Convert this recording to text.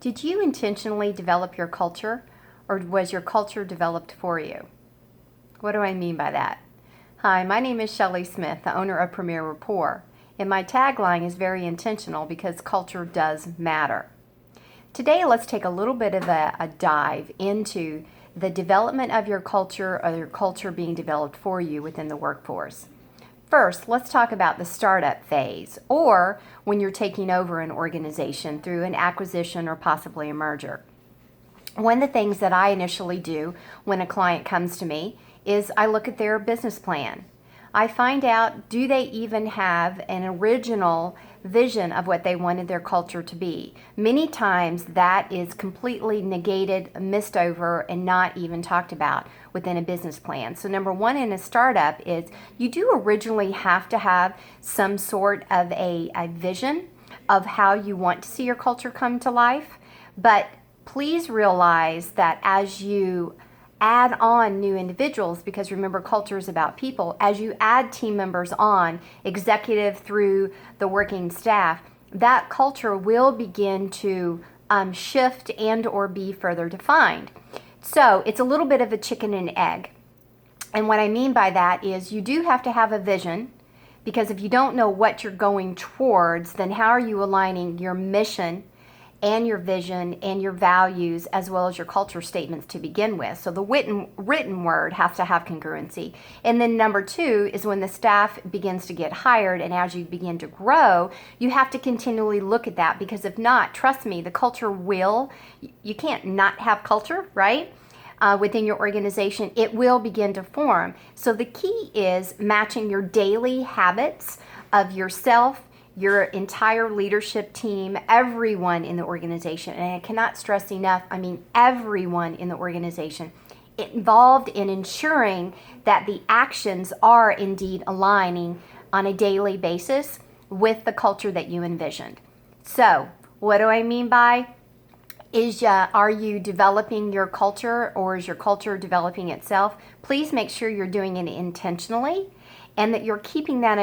Did you intentionally develop your culture, or was your culture developed for you? What do I mean by that? Hi, my name is Shelley Smith, the owner of Premier Rapport, and my tagline is very intentional because culture does matter. Today, let's take a little bit of a dive into the development of your culture or your culture being developed for you within the workforce. First, let's talk about the startup phase, or when you're taking over an organization through an acquisition or possibly a merger. One of the things that I initially do when a client comes to me is I look at their business plan. I find out, do they even have an original vision of what they wanted their culture to be? Many times that is completely negated, missed over, and not even talked about within a business plan. So number one in a startup is you do originally have to have some sort of a vision of how you want to see your culture come to life. But please realize that as you add on new individuals, because remember, culture is about people, as you add team members on, executive through the working staff, that culture will begin to shift and or be further defined. So it's a little bit of a chicken and egg. And what I mean by that is you do have to have a vision, because if you don't know what you're going towards, then how are you aligning your mission and your vision and your values as well as your culture statements to begin with? So the written word has to have congruency. And then number two is when the staff begins to get hired and as you begin to grow, you have to continually look at that, because if not, trust me, the culture you can't not have culture, right? Within your organization, it will begin to form. So the key is matching your daily habits of yourself, your entire leadership team, everyone in the organization. And I cannot stress enough, I mean everyone in the organization involved in ensuring that the actions are indeed aligning on a daily basis with the culture that you envisioned. So what do I mean by are you developing your culture, or is your culture developing itself? Please make sure you're doing it intentionally and that you're keeping that